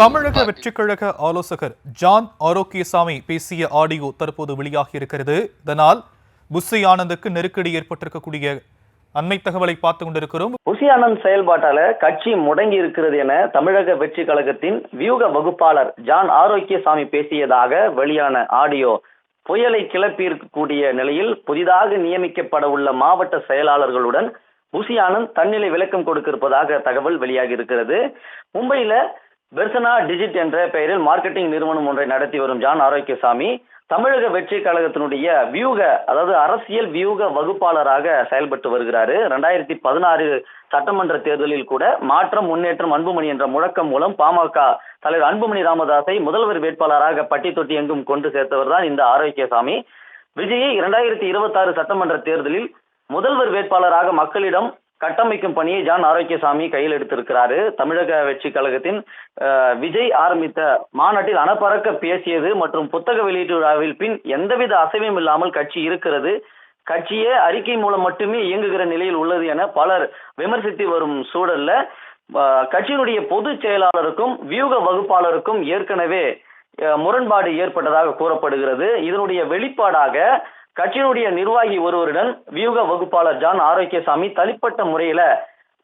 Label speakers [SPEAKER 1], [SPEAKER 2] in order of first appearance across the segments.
[SPEAKER 1] தமிழக வெற்றிக் கழக ஆலோசகர் ஜான் ஆரோக்கியசாமி பேசிய ஆடியோ தற்போது வெளியாகி இருக்கிறது. இதனால் புஷி ஆனந்துக்கு நெருக்கடி ஏற்பட்டிருக்கக்கூடிய அண்மை தகவலை பார்த்துக் கொண்டிருக்கிறோம்.
[SPEAKER 2] புஷி ஆனந்த் செயல்பாட்டால கட்சி முடங்கி இருக்கிறது என தமிழக வெற்றி கழகத்தின் வியூக வகுப்பாளர் ஜான் ஆரோக்கியசாமி பேசியதாக வெளியான ஆடியோ புயலை கிளப்பி இருக்கக்கூடிய நிலையில் புதிதாக நியமிக்கப்பட உள்ள மாவட்ட செயலாளர்களுடன் புஷி ஆனந்த் தன்னிலை விளக்கம் கொடுக்க இருப்பதாக தகவல் வெளியாகி இருக்கிறது. மும்பையில பெர்சனா டிஜிட் என்ற பெயரில் மார்க்கெட்டிங் நிறுவனம் ஒன்றை நடத்தி வரும் ஜான் ஆரோக்கியசாமி தமிழக வெற்றி கழகத்தினுடைய அதாவது அரசியல் வியூக வகுப்பாளராக செயல்பட்டு வருகிறாரு. 2016 சட்டமன்ற தேர்தலில் கூட மாற்றம் முன்னேற்றம் அன்புமணி என்ற முழக்கம் மூலம் பாமக தலைவர் அன்புமணி ராமதாஸை முதல்வர் வேட்பாளராக பட்டி தொட்டி எங்கும் கொண்டு சேர்த்தவர் தான் இந்த ஆரோக்கியசாமி. விஜயை 2026 சட்டமன்ற தேர்தலில் முதல்வர் வேட்பாளராக மக்களிடம் கட்டமைக்கும் பணியை ஜான் ஆரோக்கியசாமி கையில் எடுத்திருக்கிறாரு. தமிழக வெற்றி கழகத்தின் விஜய் ஆரம்பித்த மாநாட்டில் அனப்பறக்க பேசியது மற்றும் புத்தக வெளியீட்டு விழாவில் பின் எந்தவித அசைவும் இல்லாமல் கட்சி இருக்கிறது, கட்சியே அறிக்கை மூலம் மட்டுமே இயங்குகிற நிலையில் உள்ளது என பலர் விமர்சித்து வரும் சூழல்ல கட்சியினுடைய பொதுச் செயலாளருக்கும் வியூக வகுப்பாளருக்கும் ஏற்கனவே முரண்பாடு ஏற்பட்டதாக கூறப்படுகிறது. இதனுடைய வெளிப்பாடாக கட்சியினுடைய நிர்வாகி ஒருவருடன் வியூக வகுப்பாளர் ஜான் ஆரோக்கியசாமி தனிப்பட்ட முறையில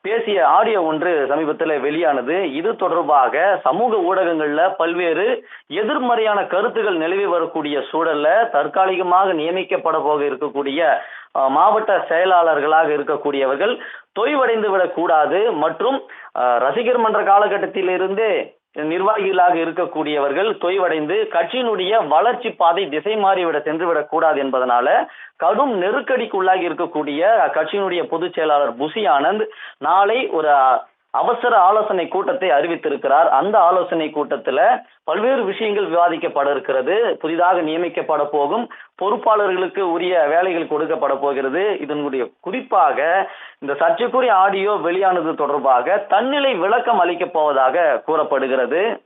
[SPEAKER 2] பேசிய ஆடியோ ஒன்று சமீபத்தில் வெளியானது. இது தொடர்பாக சமூக ஊடகங்கள்ல பல்வேறு எதிர்மறையான கருத்துகள் நிலவி வரக்கூடிய சூழல்ல தற்காலிகமாக நியமிக்கப்பட போக இருக்கக்கூடிய மாவட்ட செயலாளர்களாக இருக்கக்கூடியவர்கள் தொய்வடைந்து விடக்கூடாது மற்றும் ரசிகர் மன்ற காலகட்டத்திலிருந்தே நிர்வாகிகளாக இருக்கக்கூடியவர்கள் தொய்வடைந்து கட்சியினுடைய வளர்ச்சி பாதை திசை மாறிவிட சென்றுவிடக் கூடாது என்பதனால கடும் நெருக்கடிக்குள்ளாகி இருக்கக்கூடிய கட்சியினுடைய பொதுச் செயலாளர் புஷி ஆனந்த் நாளை ஒரு அவசர ஆலோசனை கூட்டத்தை அறிவித்திருக்கிறார். அந்த ஆலோசனை கூட்டத்துல பல்வேறு விஷயங்கள் விவாதிக்கப்பட இருக்கிறது. புதிதாக நியமிக்கப்பட போகும் பொறுப்பாளர்களுக்கு உரிய வேலைகள் கொடுக்கப்பட போகிறது. இதனுடைய குறிப்பாக இந்த சர்ச்சைக்குரிய ஆடியோ வெளியானது தொடர்பாக தன்னிலை விளக்கம் அளிக்கப் போவதாக கூறப்படுகிறது.